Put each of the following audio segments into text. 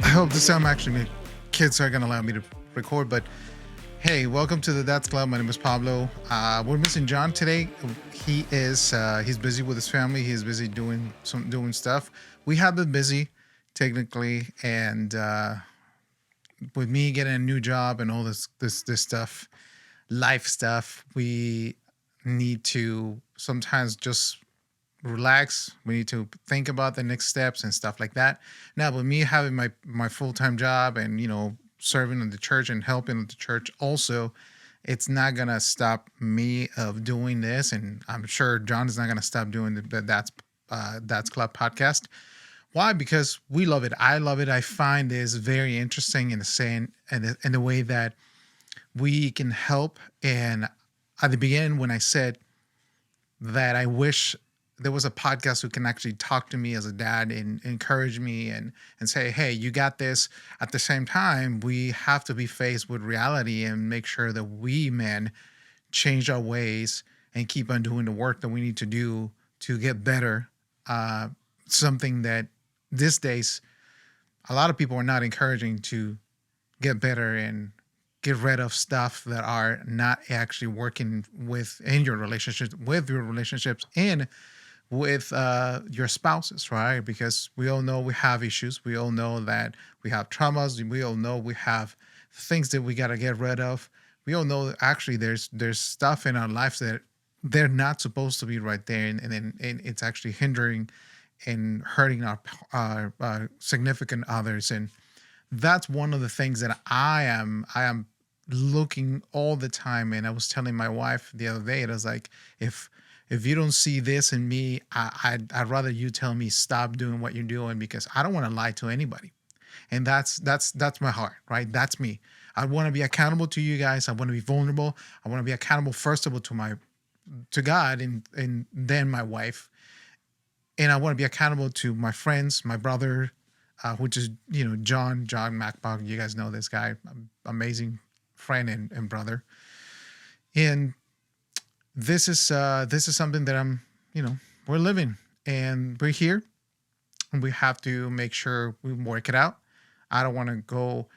I hope this time actually my kids are gonna allow me to record. But hey, welcome to the Dad's Club. My name is Pablo. We're missing John today. He's busy with his family. He's busy doing stuff. We have been busy technically, and with me getting a new job and all this stuff, life stuff, we need to sometimes just relax. We need to think about the next steps and stuff like that. Now, with me having my full-time job and serving in the church and helping at the church also, it's not gonna stop me of doing this, and I'm sure John is not gonna stop doing that's Club podcast. Why? Because we love it. I love it. I find this very interesting in the saying and in the way that we can help. And at the beginning, when I said that I wish there was a podcast who can actually talk to me as a dad and encourage me and say, hey, you got this. At the same time, we have to be faced with reality and make sure that we men change our ways and keep on doing the work that we need to do to get better. Something that these days a lot of people are not encouraging to get better and get rid of stuff that are not actually working in your relationships, with your relationships, and with your spouses, right? Because we all know we have issues. We all know that we have traumas. We all know we have things that we got to get rid of. We all know that actually there's stuff in our lives that they're not supposed to be right there, and it's actually hindering and hurting our significant others. And that's one of the things that I am looking all the time. And I was telling my wife the other day, it was like, if you don't see this in me, I'd rather you tell me stop doing what you're doing, because I don't want to lie to anybody. And that's my heart, right? That's me. I want to be accountable to you guys. I want to be vulnerable. I want to be accountable first of all to God and then my wife. And I want to be accountable to my friends, my brother, which is John MacBog. You guys know this guy, amazing friend and brother. And this is something that we're living, and we're here, and we have to make sure we work it out. I don't want to go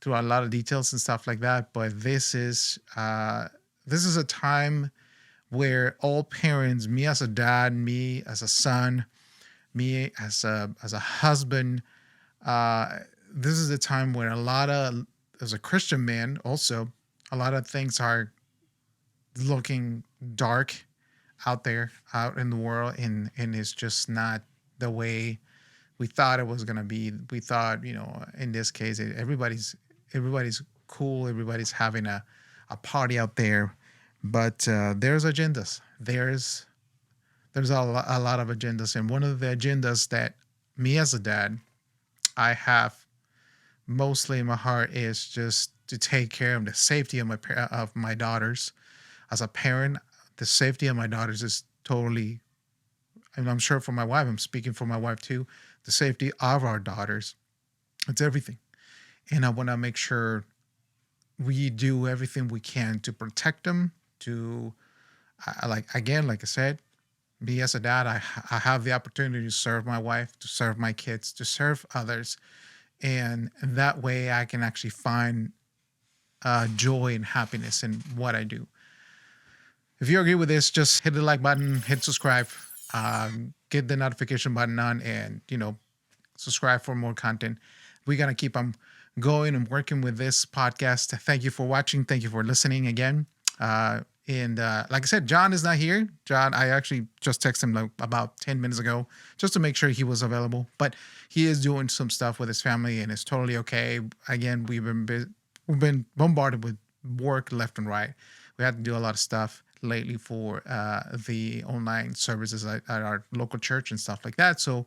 through a lot of details and stuff like that, but this is a time where all parents, me as a dad, me as a son, me as a husband, this is a time where as a Christian man also, a lot of things are looking dark out in the world, and it's just not the way we thought it was going to be. We thought, in this case, everybody's cool, everybody's having a party out there, but there's agendas. There's a lot of agendas, and one of the agendas that me as a dad I have mostly in my heart is just to take care of the safety of my daughters. As a parent, the safety of my daughters is totally, and I'm sure for my wife, I'm speaking for my wife too, the safety of our daughters. It's everything. And I want to make sure we do everything we can to protect them, like I said, me as a dad, I have the opportunity to serve my wife, to serve my kids, to serve others. And that way I can actually find joy and happiness in what I do. If you agree with this, just hit the like button, hit subscribe, get the notification button on, and, subscribe for more content. We're going to keep on going and working with this podcast. Thank you for watching. Thank you for listening again. And like I said, John is not here. John, I actually just texted him like about 10 minutes ago just to make sure he was available. But he is doing some stuff with his family, and it's totally okay. Again, we've been bombarded with work left and right. We had to do a lot of stuff lately for the online services at our local church and stuff like that. So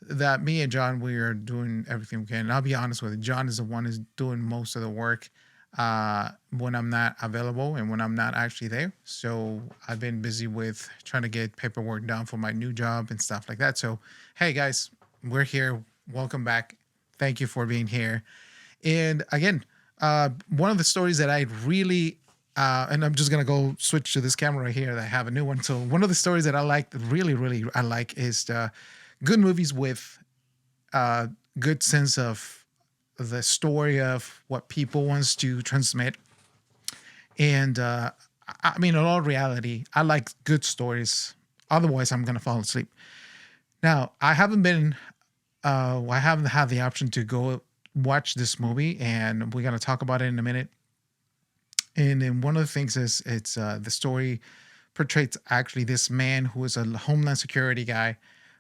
that me and John, we are doing everything we can. And I'll be honest with you, John is the one who's doing most of the work when I'm not available and when I'm not actually there. So I've been busy with trying to get paperwork done for my new job and stuff like that. So, hey guys, we're here. Welcome back. Thank you for being here. And again, one of the stories that I really, and I'm just going to go switch to this camera right here. I have a new one. So one of the stories that I like, really, I like is the good movies with good sense of the story of what people wants to transmit. And I mean, in all reality, I like good stories. Otherwise, I'm gonna fall asleep. Now, I haven't had the option to go watch this movie, and we're gonna talk about it in a minute. And then one of the things is it's the story portrays actually this man who is a homeland security guy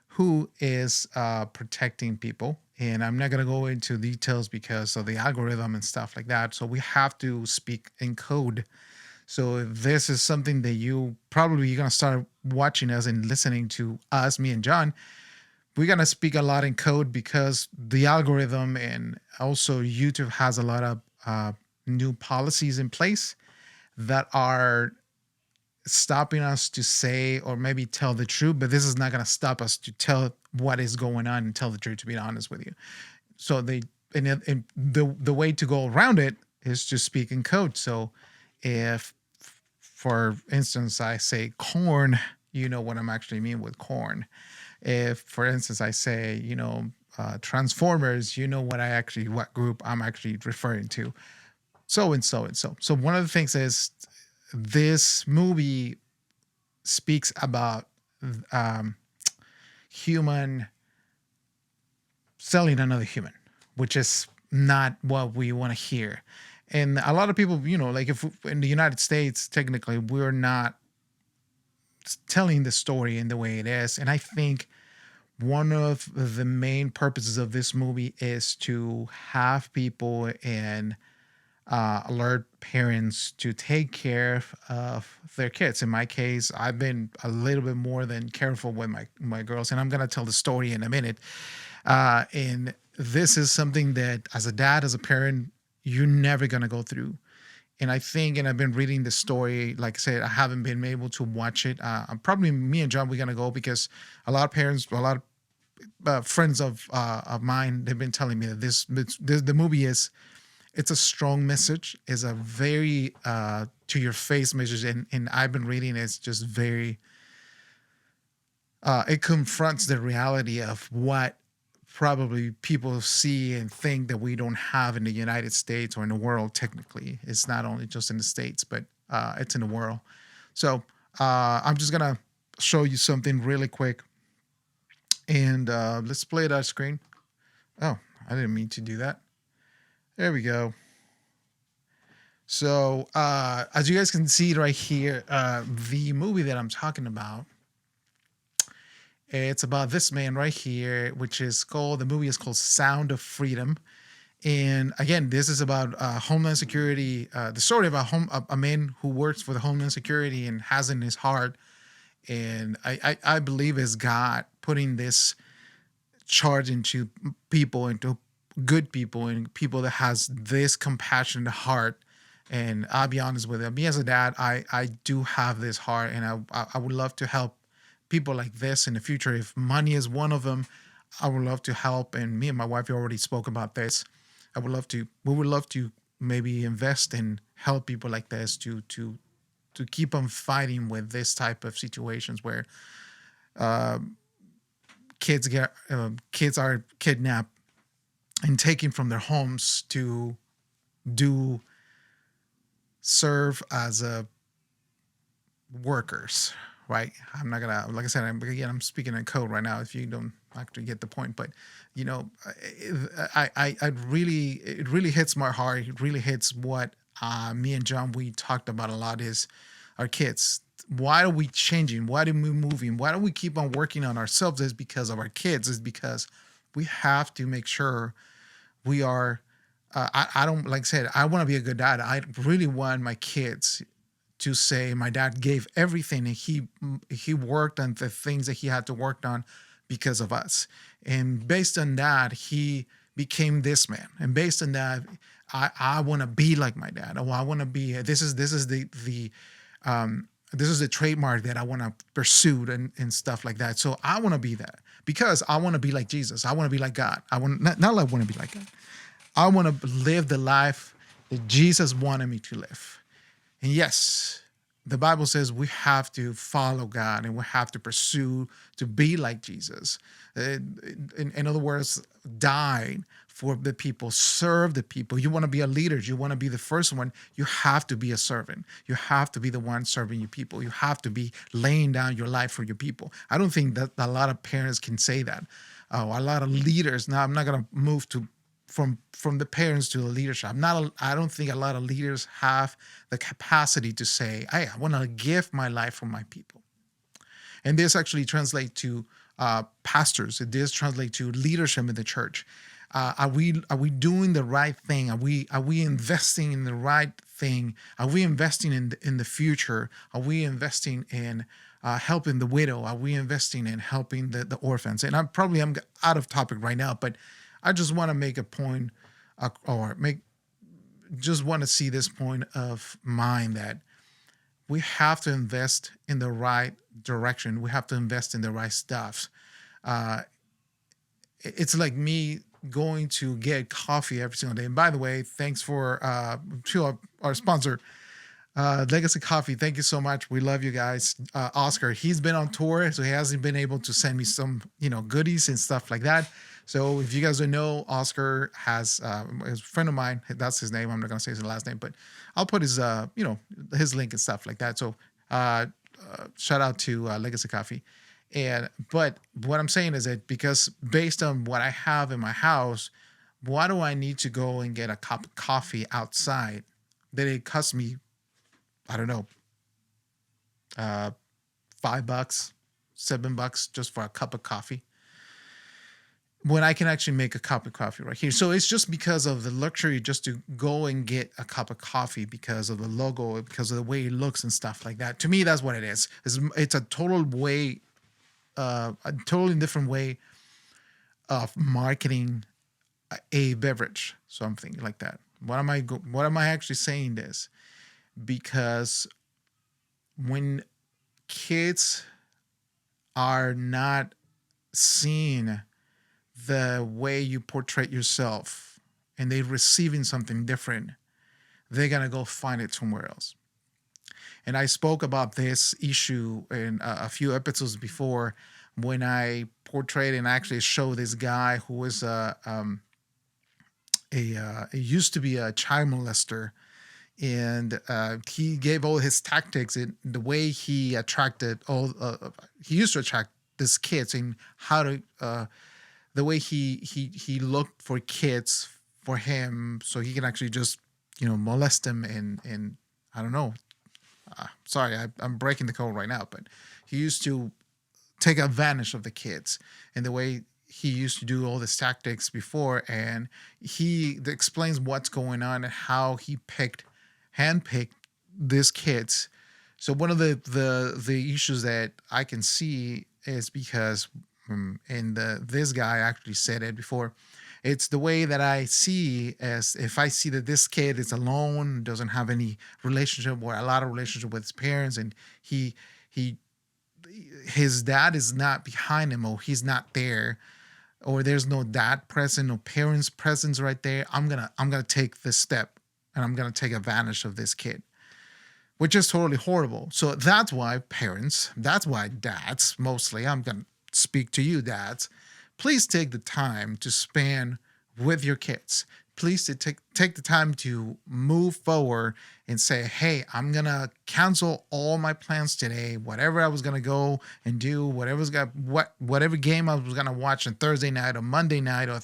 who is protecting people. And I'm not gonna go into details because of the algorithm and stuff like that. So we have to speak in code. So if this is something that you're gonna start watching us and listening to us, me and John, we're gonna speak a lot in code because the algorithm and also YouTube has a lot of new policies in place that are stopping us to say or maybe tell the truth, but this is not going to stop us to tell what is going on and tell the truth, to be honest with you. So the way to go around it is to speak in code. So if, for instance, I say corn, you know what I'm actually mean with corn. If, for instance, I say, Transformers, you know what group I'm actually referring to. So and so and so. So one of the things is this movie speaks about um, human selling another human, which is not what we want to hear. And a lot of people, like if in the United States, technically, we're not telling the story in the way it is. And I think one of the main purposes of this movie is to have people and alert parents to take care of their kids. In my case, I've been a little bit more than careful with my girls, and I'm going to tell the story in a minute. And this is something that as a dad, as a parent, you're never going to go through. And I think, and I've been reading the story, like I said, I haven't been able to watch it. Probably me and John, we're going to go because a lot of parents, a lot of friends of mine, they've been telling me that the movie it's a strong message. It's a very to your face message, and I've been reading. It's just very. It confronts the reality of what probably people see and think that we don't have in the United States or in the world. Technically, it's not only just in the States, but it's in the world. So I'm just gonna show you something really quick, and let's play that screen. Oh, I didn't mean to do that. There we go. So, as you guys can see right here, the movie that I'm talking about, it's about this man right here, the movie is called Sound of Freedom. And again, this is about Homeland Security, the story about a man who works for the Homeland Security and has in his heart, and I believe is God putting this charge into good people and people that has this compassionate heart. And I'll be honest with you, me as a dad, I do have this heart, and I would love to help people like this in the future. If money is one of them, I would love to help. And me and my wife already spoke about this. We would love to maybe invest and help people like this to keep on fighting with this type of situations where kids are kidnapped and taken from their homes to serve as workers, right? I'm not gonna, like I said, I'm speaking in code right now if you don't actually get the point, but it really hits my heart. It really hits what me and John, we talked about a lot, is our kids. Why are we changing? Why are we moving? Why do we keep on working on ourselves? Is because of our kids. Is because we have to make sure we are. I don't, like I said, I want to be a good dad. I really want my kids to say my dad gave everything, and he worked on the things that he had to work on because of us. And based on that, he became this man. And based on that, I want to be like my dad. Oh, I want to be. This is the trademark that I want to pursue and stuff like that. So I want to be that because I want to be like Jesus. I want to be like God. I want not like want to be like God. I want to live the life that Jesus wanted me to live. And yes, the Bible says we have to follow God and we have to pursue to be like Jesus. In other words, die for the people, serve the people. You want to be a leader, you want to be the first one, you have to be a servant. You have to be the one serving your people. You have to be laying down your life for your people. I don't think that a lot of parents can say that. A lot of leaders. Now, I'm not going to move to from the parents to the leadership. I don't think a lot of leaders have the capacity to say, hey, I want to give my life for my people. And this actually translates to pastors. It does translate to leadership in the church. Are we doing the right thing? Are we investing in the right thing? Are we investing in the future? Are we investing in helping the widow? Are we investing in helping the orphans? And I'm out of topic right now, but I just want to make a point, or make just want to see this point of mine, that we have to invest in the right direction. We have to invest in the right stuff. Uh, it's like me going to get coffee every single day. And by the way, thanks for to our sponsor, Legacy Coffee. Thank you so much. We love you guys. Oscar, he's been on tour, so he hasn't been able to send me some, goodies and stuff like that. So if you guys don't know, Oscar has his friend of mine. That's his name. I'm not gonna say his last name, but I'll put his his link and stuff like that. So shout out to Legacy Coffee. But what I'm saying is that, because based on what I have in my house, why do I need to go and get a cup of coffee outside that it costs me, I don't know, $5, $7 just for a cup of coffee, when I can actually make a cup of coffee right here? So it's just because of the luxury just to go and get a cup of coffee, because of the logo, because of the way it looks and stuff like that. To me, that's what it is. It's a totally different way of marketing a beverage, something like that. What am I actually saying this? Because when kids are not seeing the way you portray yourself and they're receiving something different, they're gonna go find it somewhere else. And I spoke about this issue in a few episodes before, when I portrayed and actually showed this guy who was he used to be a child molester, and he gave all his tactics and the way he attracted he used to attract these kids, and how to the way he looked for kids for him, so he can actually just molest them, and I don't know. Sorry, I'm breaking the code right now, but he used to take advantage of the kids, and the way he used to do all these tactics before, and he explains what's going on and how he handpicked these kids. So one of the issues that I can see is because, and this guy actually said it before, it's the way that I see, as if I see that this kid is alone, doesn't have any relationship or a lot of relationship with his parents, and he his dad is not behind him, or he's not there, or there's no dad present, no parents presence right there. I'm gonna take this step, and I'm gonna take advantage of this kid, which is totally horrible. So that's why parents, that's why dads, mostly, I'm gonna speak to you dads, please take the time to spend with your kids. Please to take the time to move forward and say, hey, I'm gonna cancel all my plans today. Whatever I was gonna go and do, whatever game I was gonna watch on Thursday night or Monday night or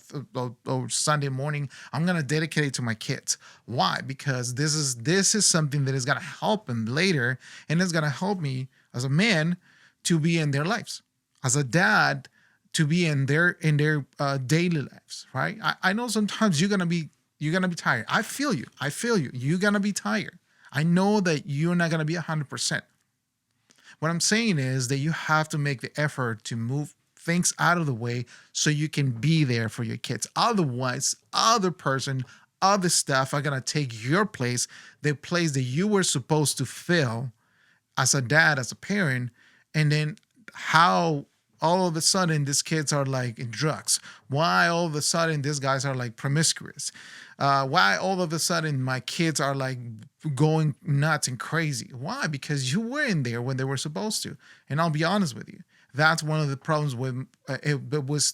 Sunday morning, I'm gonna dedicate it to my kids. Why? Because this is something that is gonna help them later, and it's gonna help me as a man to be in their lives, as a dad to be in their daily lives, right? I know sometimes you're gonna be tired. I feel you. You're gonna be tired. I know that you're not gonna be 100%. What I'm saying is that you have to make the effort to move things out of the way so you can be there for your kids. Otherwise, other stuff are gonna take your place, the place that you were supposed to fill as a dad, as a parent, and then how all of a sudden these kids are like in drugs? Why all of a sudden these guys are like promiscuous? Why all of a sudden my kids are like going nuts and crazy? Why? Because you weren't there when they were supposed to. And I'll be honest with you, that's one of the problems with it was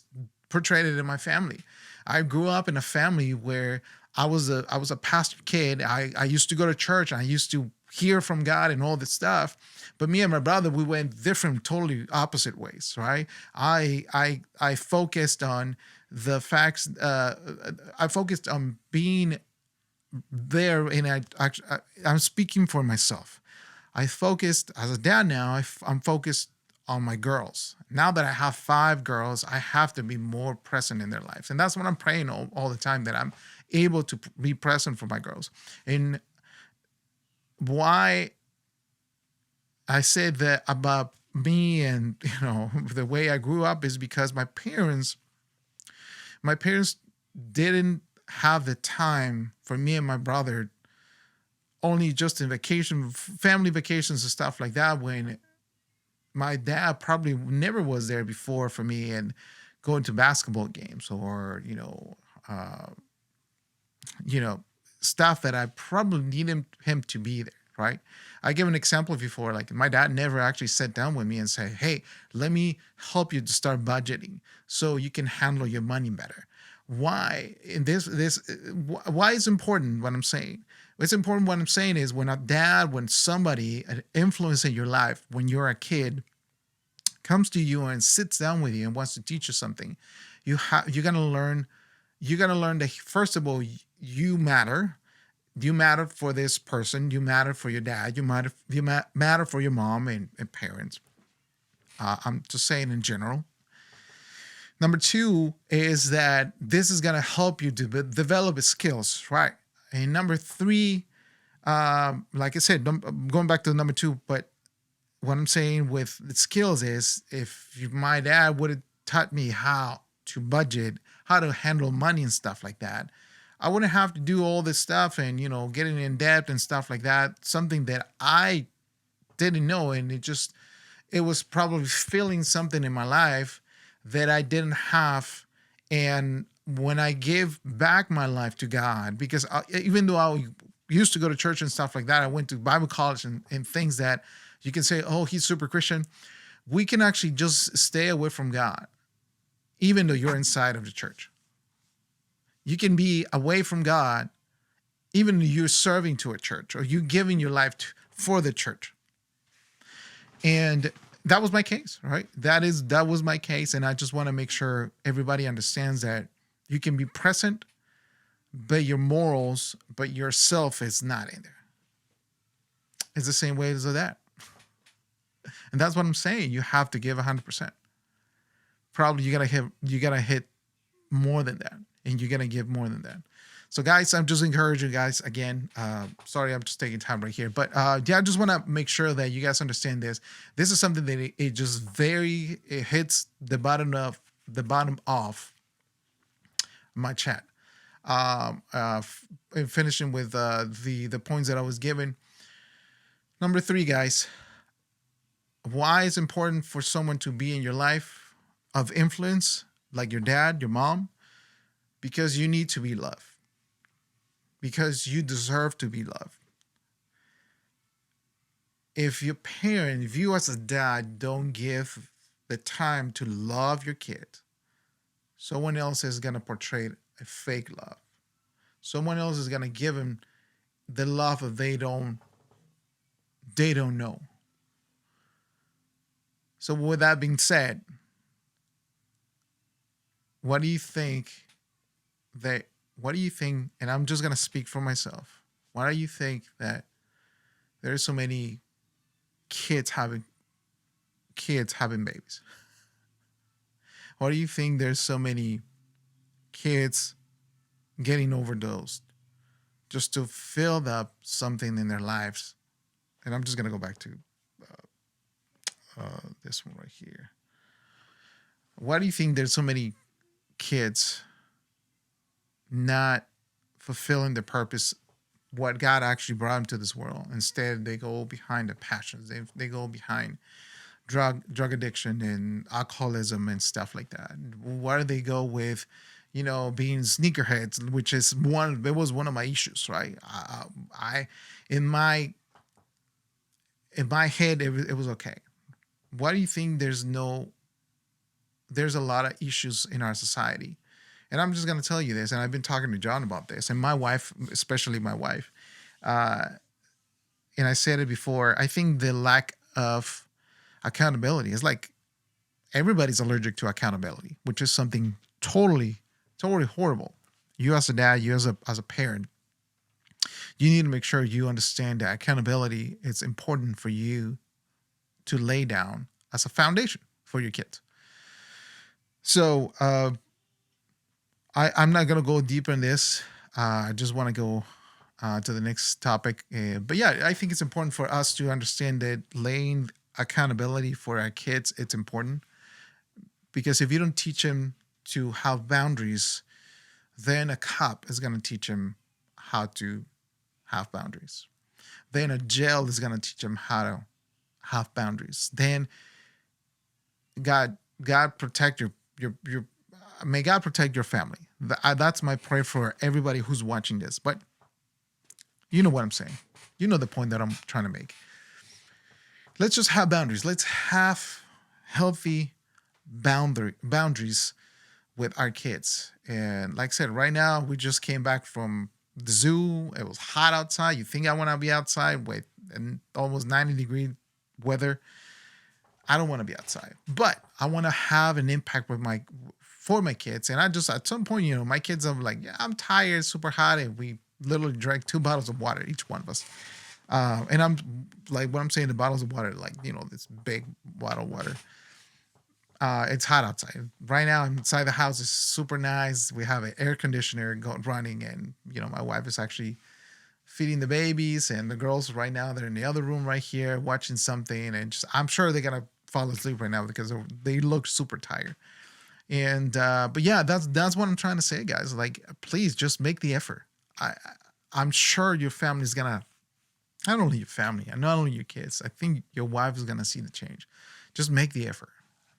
portrayed in my family. I grew up in a family where I was a pastor kid. I used to go to church. I used to hear from God and all this stuff. But me and my brother, we went different, totally opposite ways, right? I focused on the facts. I focused on being there, and I'm speaking for myself. I focused as a dad now. I'm focused on my girls. Now that I have 5 girls, I have to be more present in their lives, and that's what I'm praying all the time, that I'm able to be present for my girls. And why I said that about me and the way I grew up is because my parents didn't have the time for me and my brother, only just in vacation, family vacations and stuff like that, when my dad probably never was there before for me, and going to basketball games, or uh, you know, stuff that I probably need him to be there, right? I give an example before, like my dad never actually sat down with me and say, "Hey, let me help you to start budgeting so you can handle your money better." Why? In why is important what I'm saying? What's important what I'm saying is, when somebody, an influence in your life, when you're a kid, comes to you and sits down with you and wants to teach you something, you're gonna learn. You're gonna learn that, first of all, you matter. You matter for this person. You matter for your dad. You matter for your mom and parents. I'm just saying in general. Number two is that this is gonna help you to develop skills, right? And number three, like I said, going back to number two, but what I'm saying with the skills is, if my dad would have taught me how to budget, how to handle money and stuff like that, I wouldn't have to do all this stuff and getting in debt and stuff like that. Something that I didn't know, and it was probably filling something in my life that I didn't have. And when I gave back my life to God, because even though I used to go to church and stuff like that, I went to Bible college and things that you can say, oh, he's super Christian. We can actually just stay away from God, even though you're inside of the church. You can be away from God, even though you're serving to a church, or you giving your life for the church. And that was my case, right? That was my case. And I just want to make sure everybody understands that you can be present, but your morals, but yourself is not in there. It's the same way as that. And that's what I'm saying. You have to give 100%. Probably you gotta hit more than that, and you're gonna give more than that. So, guys, I'm just encouraging you guys again. Sorry, I'm just taking time right here, but yeah, I just want to make sure that you guys understand this. This is something that it hits the bottom of my chat. Finishing with the points that I was given. Number 3, guys, why it's important for someone to be in your life of influence, like your dad, your mom, because you need to be loved, because you deserve to be loved. If you as a dad don't give the time to love your kid, someone else is going to portray a fake love. Someone else is going to give him the love that they don't know. So with that being said, what do you think what do you think, and I'm just going to speak for myself, why do you think that there's so many kids having babies? Why do you think there's so many kids getting overdosed just to fill up something in their lives? And I'm just going to go back to this one right here. Why do you think there's so many kids not fulfilling the purpose, what God actually brought them to this world? Instead, they go behind the passions. They go behind drug addiction and alcoholism and stuff like that. Where do they go with, being sneakerheads, which is one. It was one of my issues, right? I in my head, it was okay. Why do you think there's a lot of issues in our society? And I'm just gonna tell you this, and I've been talking to John about this, and my wife, especially my wife, uh, and I said it before. I think the lack of accountability is like everybody's allergic to accountability, which is something totally horrible. You as a dad, you as a parent, you need to make sure you understand that accountability is important for you to lay down as a foundation for your kids. So I'm not gonna go deeper in this. I just want to go to the next topic. But yeah, I think it's important for us to understand that laying accountability for our kids, it's important, because if you don't teach them to have boundaries, then a cop is going to teach them how to have boundaries. Then a jail is going to teach them how to have boundaries. Then God protect your may God protect your family. That's my prayer for everybody who's watching this. But you know what I'm saying. You know the point that I'm trying to make. Let's just have boundaries. Let's have healthy boundaries with our kids. And like I said, right now we just came back from the zoo. It was hot outside. You think I want to be outside with almost 90-degree weather? I don't want to be outside, but I want to have an impact for my kids. And I just, at some point, my kids are like, yeah, I'm tired, super hot, and we literally drank 2 bottles of water, each one of us. And I'm like, when I'm saying the bottles of water, like, this big bottle of water. It's hot outside right now. I'm inside the house. It's super nice. We have an air conditioner running, and my wife is actually feeding the babies, and the girls right now, they're in the other room right here watching something, and I'm sure they're gonna fall asleep right now because they look super tired. And but yeah, that's what I'm trying to say, guys. Like, please just make the effort. I'm sure your family is gonna, not only your family and not only your kids, I think your wife is gonna see the change. Just make the effort.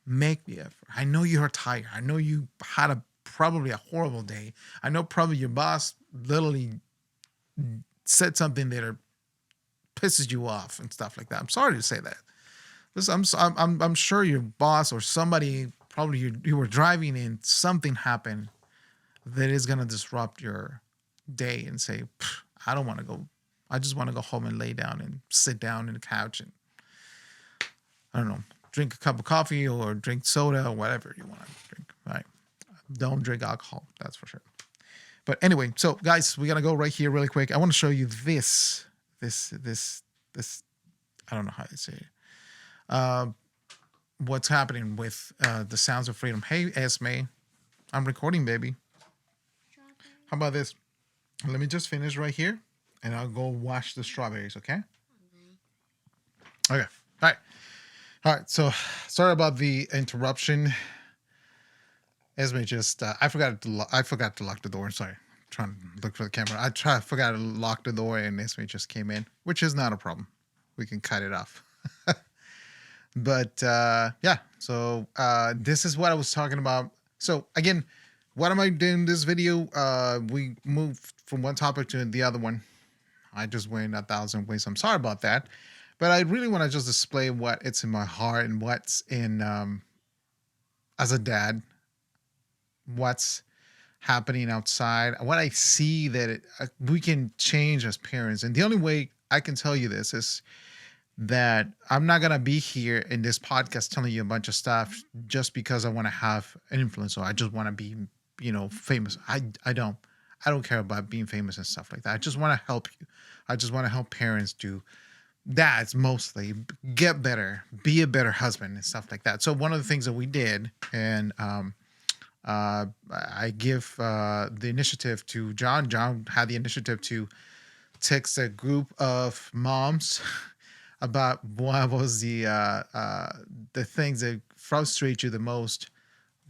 Make the effort. I know you're tired. I know you had probably a horrible day. I know probably your boss literally said something that pisses you off and stuff like that. I'm sorry to say that. Listen, I'm sure your boss or somebody, probably you were driving and something happened that is gonna disrupt your day and say, I don't want to go. I just want to go home and lay down and sit down in the couch and, I don't know, drink a cup of coffee or drink soda or whatever you want to drink. Right? Don't drink alcohol. That's for sure. But anyway, so guys, we gotta go right here really quick. I want to show you this. I don't know how to say it. What's happening with the Sounds of Freedom? Hey, Esme, I'm recording, baby. How about this? Let me just finish right here, and I'll go wash the strawberries. Okay. Okay. All right. So sorry about the interruption. Esme just I forgot to lock the door. Sorry, I'm trying to look for the camera. I forgot to lock the door, and Esme just came in, which is not a problem. We can cut it off. But yeah, so this is what I was talking about. So again, what am I doing in this video? We moved from one topic to the other one. I just went 1,000 ways. I'm sorry about that. But I really want to just display what it's in my heart and what's in, as a dad, what's happening outside, what I see that we can change as parents. And the only way I can tell you this is that I'm not going to be here in this podcast telling you a bunch of stuff just because I want to have an influence or I just want to be, famous. I don't care about being famous and stuff like that. I just want to help you. I just want to help parents dads mostly get better, be a better husband and stuff like that. So one of the things that we did, and I give the initiative to John. John had the initiative to text a group of moms about what was the things that frustrate you the most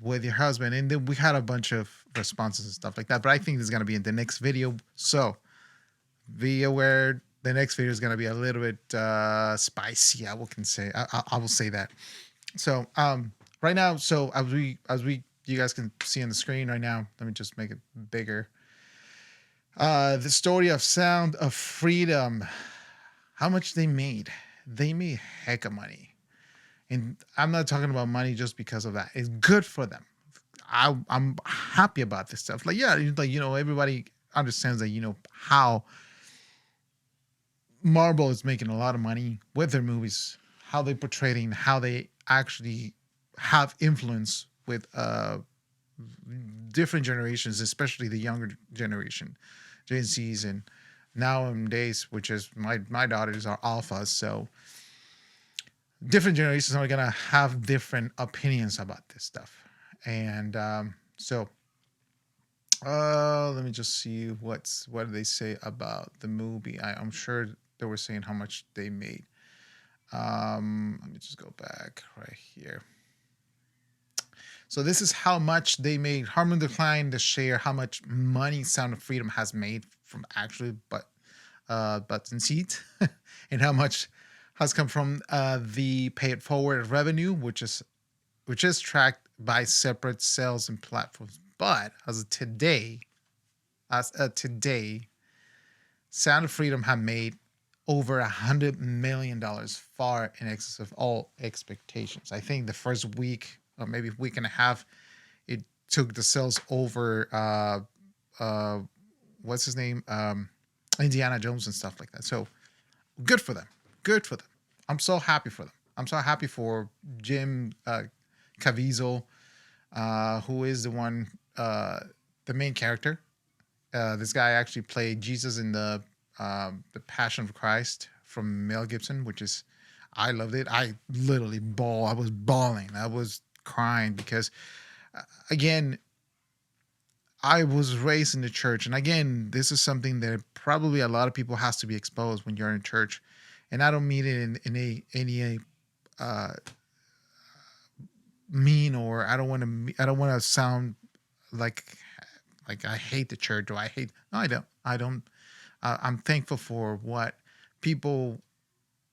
with your husband, and then we had a bunch of responses and stuff like that. But I think this is gonna be in the next video, so be aware. the next video is gonna be a little bit spicy. I will say that. So right now, so as we you guys can see on the screen right now. Let me just make it bigger. The story of Sound of Freedom. How much they made? They made heck of money, and I'm not talking about money just because of that. It's good for them. I'm happy about this stuff. Like, yeah, like, everybody understands that, how Marvel is making a lot of money with their movies, how they portraying, how they actually have influence with different generations, especially the younger generation, Gen Zs, and nowadays, which is my daughters are alphas, so different generations are gonna have different opinions about this stuff, and so let me just see what do they say about the movie. I'm sure they were saying how much they made. Let me just go back right here. So this is how much they made. Harmon declined to share how much money Sound of Freedom has made from actually butts and seats, and how much has come from the pay it forward revenue, which is tracked by separate sales and platforms. But as of today, Sound of Freedom have made over $100 million, far in excess of all expectations. I think the first week or maybe week and a half, it took the sales over what's his name, Indiana Jones and stuff like that. So good for them. Good for them. I'm so happy for them. I'm so happy for Jim Caviezel, who is the main character. This guy actually played Jesus in the Passion of Christ from Mel Gibson, which is, I loved it. I literally I was bawling. I was crying because, again, I was raised in the church, and again, this is something that probably a lot of people has to be exposed when you're in church, and I don't mean it in any mean, or I don't want to sound like I hate the church, or I hate. No, I don't. I'm thankful for what people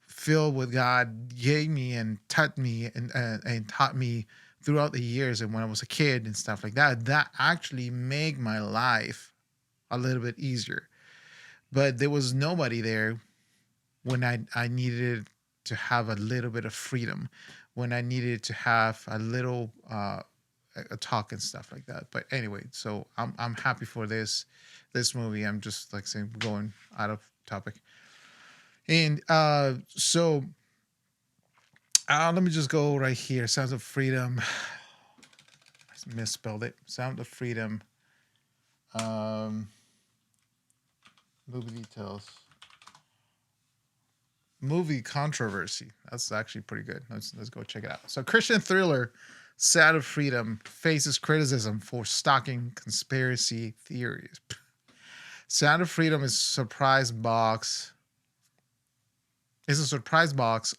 filled with God gave me and taught me and taught me throughout the years, and when I was a kid and stuff like that. That actually made my life a little bit easier. But there was nobody there when I needed to have a little bit of freedom, when I needed to have a little a talk and stuff like that. But anyway, so I'm happy for this movie. I'm just like saying, going out of topic. And so let me just go right here. Sounds of Freedom. I misspelled it. Sound of Freedom. Movie details. Movie controversy. That's actually pretty good. Let's go check it out. So, Christian thriller Sound of Freedom faces criticism for stalking conspiracy theories. Sound of Freedom is a surprise box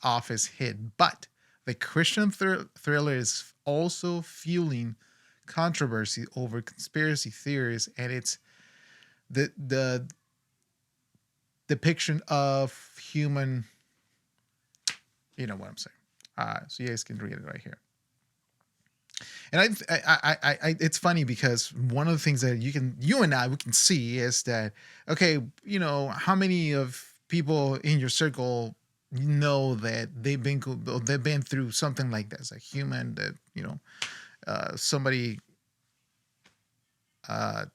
office hit, but the Christian thriller is also fueling controversy over conspiracy theories, and it's the depiction of human. You know what I'm saying. So you guys can read it right here. And I it's funny because one of the things that you and I we can see is that, okay, how many of people in your circle know that they've been through something like this, a human that somebody how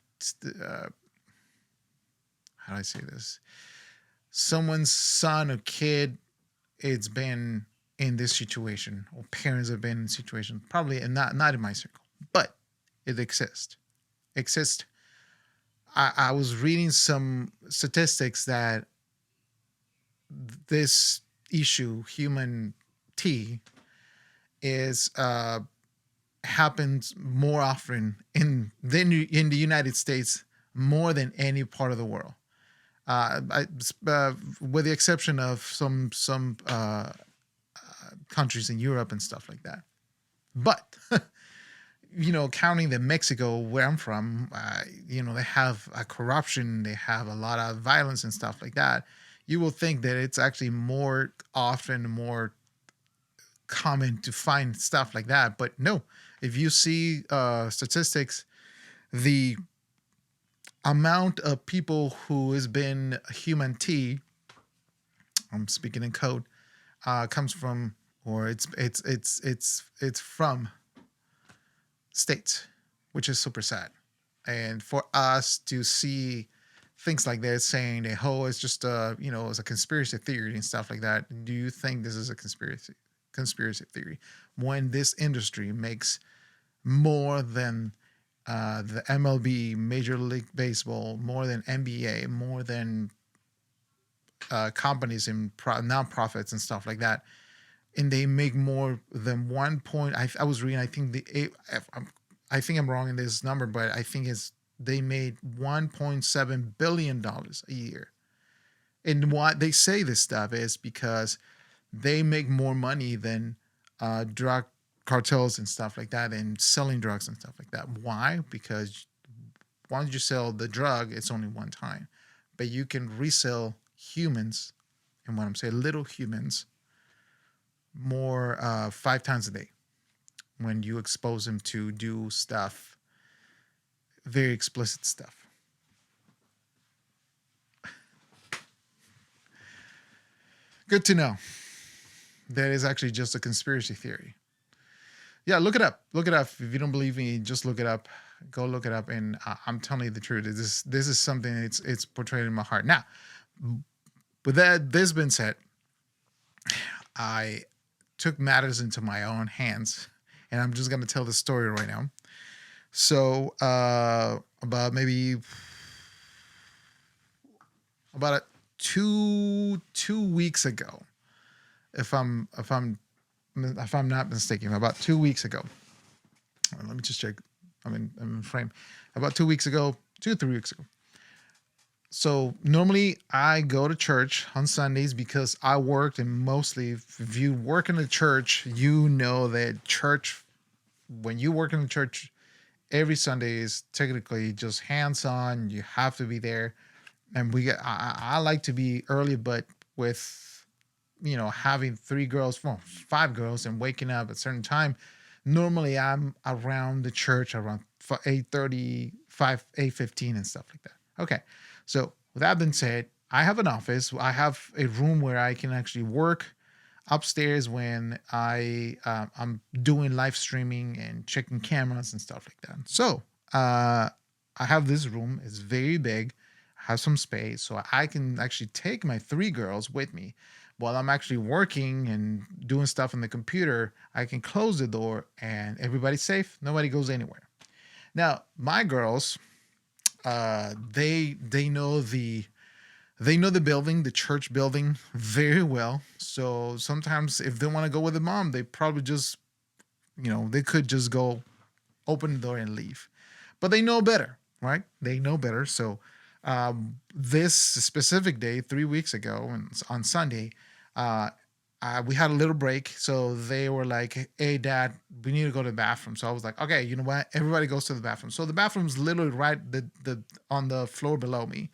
do I say this? Someone's son or kid, it's been in this situation, or parents have been in situation, probably, and not in my circle, but it exists. I was reading some statistics that this issue, human T, is happens more often in the United States, more than any part of the world. With the exception of some countries in Europe and stuff like that. But, counting the Mexico, where I'm from, they have a corruption, they have a lot of violence and stuff like that. you will think that it's actually more often, more common to find stuff like that. But no, if you see statistics, the amount of people who has been human T, I'm speaking in code, comes from, or it's from states, which is super sad. And for us to see things like that saying that, oh, it's just it's a conspiracy theory and stuff like that. Do you think this is a conspiracy theory when this industry makes more than the MLB, Major League Baseball, more than NBA, more than companies and nonprofits and stuff like that, and they make more than 1 point. I was reading. I think I think I'm wrong in this number, but I think they made $1.7 billion a year. And why they say this stuff is because they make more money than drug cartels and stuff like that, and selling drugs and stuff like that. Why? Because once you sell the drug, it's only one time, but you can resell humans, and when I'm saying little humans, more 5 times a day when you expose them to do stuff, very explicit stuff. Good to know. That is actually just a conspiracy theory. Yeah, look it up. Look it up. If you don't believe me, just look it up. Go look it up, and I'm telling you the truth. This is something it's portrayed in my heart. Now, with this being said, I took matters into my own hands, and I'm just gonna tell the story right now. So, about maybe about 2 weeks ago, if I'm not mistaken, about 2 weeks ago. Let me just check. I'm in frame. About 2 weeks ago, 2 or 3 weeks ago. So normally I go to church on Sundays because I worked, and mostly if you work in the church, you know that church, when you work in the church, every Sunday is technically just hands-on. You have to be there. And I like to be early, but with, having 5 girls and waking up at a certain time, normally I'm around the church around 8:30, 8:15 and stuff like that. Okay. So with that being said, I have an office. I have a room where I can actually work upstairs when I'm doing live streaming and checking cameras and stuff like that. So I have this room. It's very big. I have some space, so I can actually take my 3 girls with me while I'm actually working and doing stuff on the computer. I can close the door and everybody's safe. Nobody goes anywhere. Now my girls, they know the building, the church building, very well. So sometimes if they want to go with the mom, they probably just, they could just go open the door and leave. But they know better, right? They know better. So this specific day, 3 weeks ago, and on Sunday, we had a little break. So they were like, "Hey, Dad, we need to go to the bathroom." So I was like, "Okay, you know what? Everybody goes to the bathroom." So the bathroom's literally right the on the floor below me,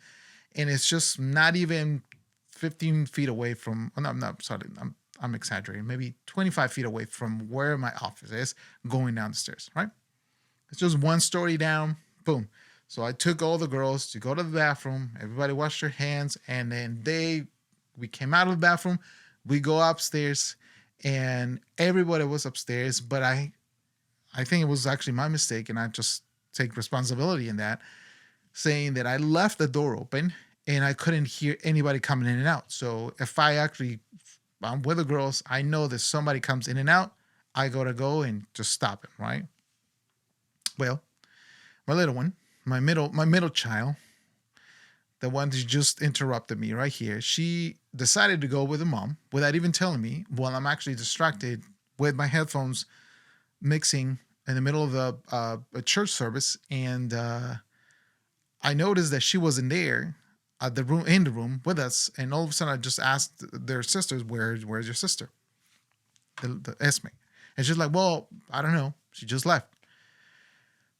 and it's just not even 15 feet away from. Oh, no, no, sorry, I'm exaggerating. Maybe 25 feet away from where my office is, going down the stairs. Right? It's just one story down. Boom. So I took all the girls to go to the bathroom. Everybody washed their hands, and then we came out of the bathroom. We go upstairs, and everybody was upstairs. But I think it was actually my mistake, and I just take responsibility in that, saying that I left the door open and I couldn't hear anybody coming in and out. So if I'm with the girls, I know that somebody comes in and out, I gotta go and just stop it, right? Well, my little one, my middle child, the one that just interrupted me right here, she decided to go with the mom without even telling me, while I'm actually distracted with my headphones mixing in the middle of a church service. And I noticed that she wasn't there in the room with us. And all of a sudden I just asked their sisters, where's your sister? The Esme. And she's like, "Well, I don't know. She just left."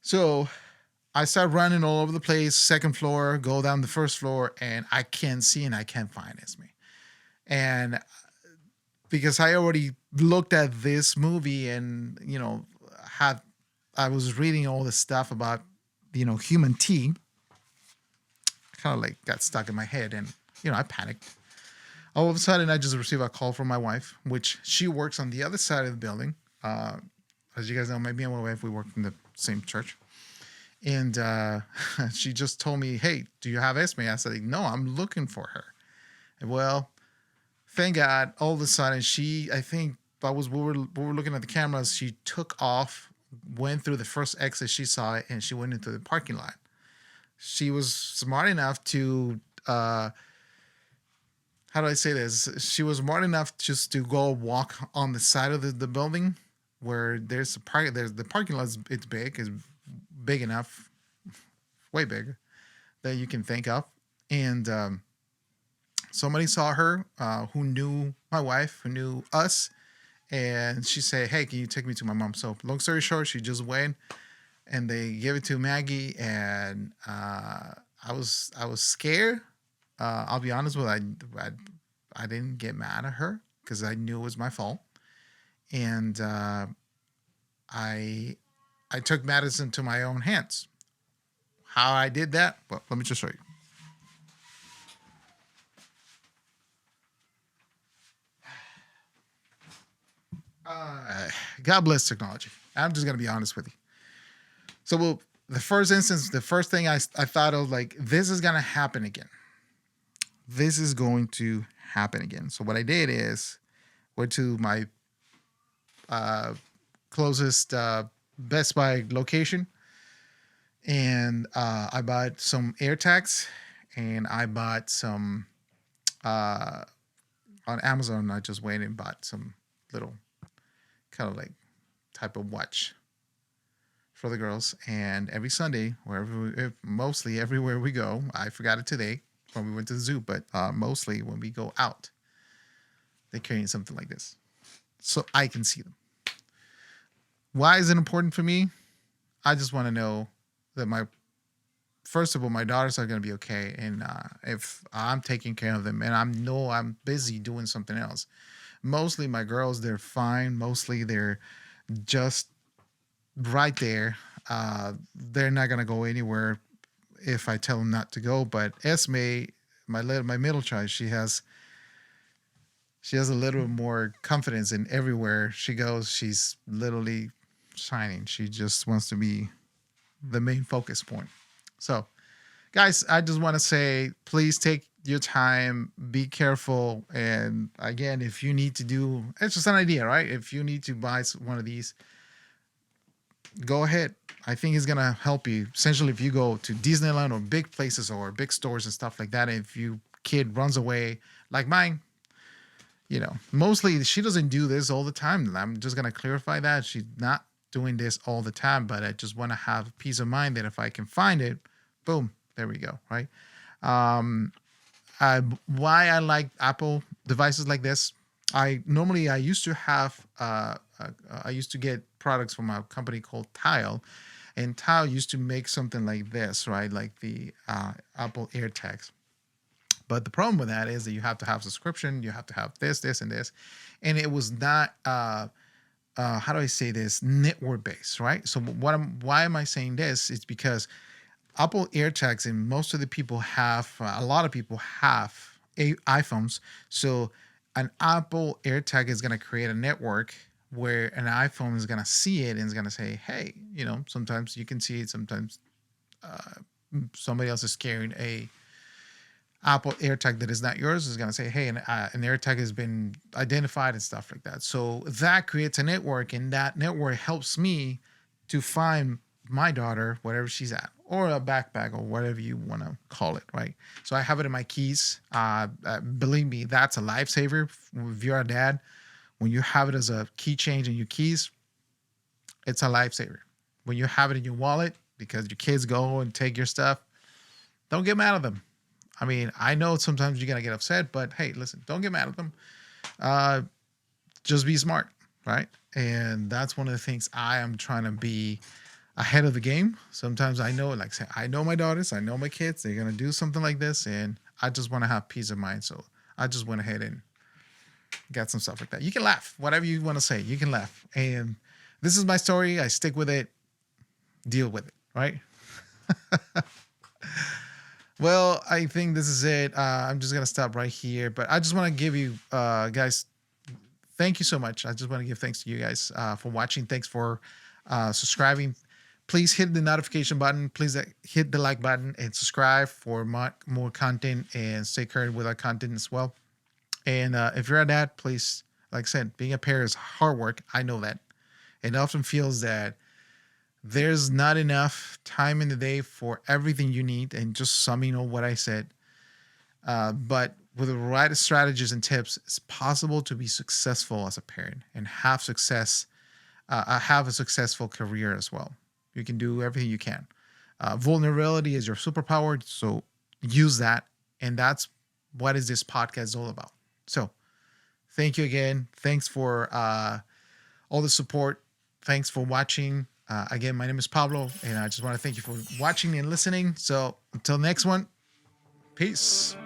So I start running all over the place, second floor, go down the first floor, and I can't see and I can't find Esme. And because I already looked at this movie and, had I was reading all this stuff about, human tea, kind of like got stuck in my head and, I panicked. All of a sudden, I just received a call from my wife, which she works on the other side of the building. As you guys know, me and my wife, we work in the same church. And she just told me, "Hey, do you have Esme?" I said, "No, I'm looking for her." And well, thank God, all of a sudden, I think we were looking at the cameras. She took off, went through the first exit she saw it, and she went into the parking lot. She was smart enough to, how do I say this? She was smart enough just to go walk on the side of the building where there's a park. There's the parking lot. It's big enough, way big that you can think of. And somebody saw her who knew my wife, who knew us, and she said, "Hey, can you take me to my mom?" So long story short, she just went and they gave it to Maggie, and I was scared. I'll be honest with you, I didn't get mad at her because I knew it was my fault, and I I took matters into my own hands. How I did that? Well, let me just show you. Uh, God bless technology. I'm just gonna be honest with you. So, the first instance, the first thing I thought of, like, this is gonna happen again. This is going to happen again. So what I did is went to my uh, closest Best Buy location, and I bought some air tags, and I bought some uh, on Amazon. I just went and bought some little kind of like type of watch for the girls. And every Sunday, mostly everywhere we go, I forgot it today when we went to the zoo, but mostly when we go out, they're carrying something like this, so I can see them. Why is it important for me? I just want to know that first of all, my daughters are going to be okay. And if I'm taking care of them and I'm busy doing something else, mostly my girls, they're fine. Mostly they're just right there. They're not going to go anywhere if I tell them not to go. But Esme, my middle child, she has a little more confidence in everywhere she goes. She's literally shining. She just wants to be the main focus point. So, guys, I just want to say, please take your time, be careful. And again, if you need to it's just an idea, right? If you need to buy one of these, go ahead. I think it's going to help you. Essentially, if you go to Disneyland or big places or big stores and stuff like that, if your kid runs away, like mine, mostly she doesn't do this all the time. I'm just going to clarify that. She's not doing this all the time, but I just want to have peace of mind that if I can find it, boom, there we go, right? Um, why I like Apple devices like this, I used to have, I used to get products from a company called Tile, and Tile used to make something like this, right? Like the Apple AirTags. But the problem with that is that you have to have subscription, you have to have this, and this, and it was not. How do I say this? Network based, right? So why am I saying this? It's because Apple AirTags and most of the people have, a lot of people have iPhones. So an Apple AirTag is going to create a network where an iPhone is going to see it and is going to say, hey, sometimes you can see it, sometimes somebody else is carrying a Apple AirTag that is not yours, is going to say, hey, an AirTag has been identified and stuff like that. So that creates a network, and that network helps me to find my daughter, wherever she's at, or a backpack, or whatever you want to call it, right? So I have it in my keys. Believe me, that's a lifesaver. If you're a dad, when you have it as a key change in your keys, it's a lifesaver. When you have it in your wallet, because your kids go and take your stuff, don't get mad at them. I mean, I know sometimes you're going to get upset, but hey, listen, don't get mad at them. Just be smart, right? And that's one of the things I am trying to be ahead of the game. Sometimes I know, like say, I know my daughters, I know my kids, they're gonna do something like this, and I just want to have peace of mind. So I just went ahead and got some stuff like that. You can laugh, whatever you want to say, you can laugh. And this is my story. I stick with it, deal with it, right? Well, I think this is it. I'm just gonna stop right here, but I just want to give you guys, thank you so much. I just want to give thanks to you guys for watching. Thanks for subscribing. Please hit the notification button. Please hit the like button and subscribe for more content, and stay current with our content as well. And if you're a dad, please, like I said, being a parent is hard work. I know that. It often feels that there's not enough time in the day for everything you need, and just summing up what I said. But with the right strategies and tips, it's possible to be successful as a parent and have success, have a successful career as well. You can do everything you can. Vulnerability is your superpower, so use that. And that's what is this podcast all about. So thank you again. Thanks for all the support. Thanks for watching. Again, my name is Pablo, and I just want to thank you for watching and listening. So until next one, peace.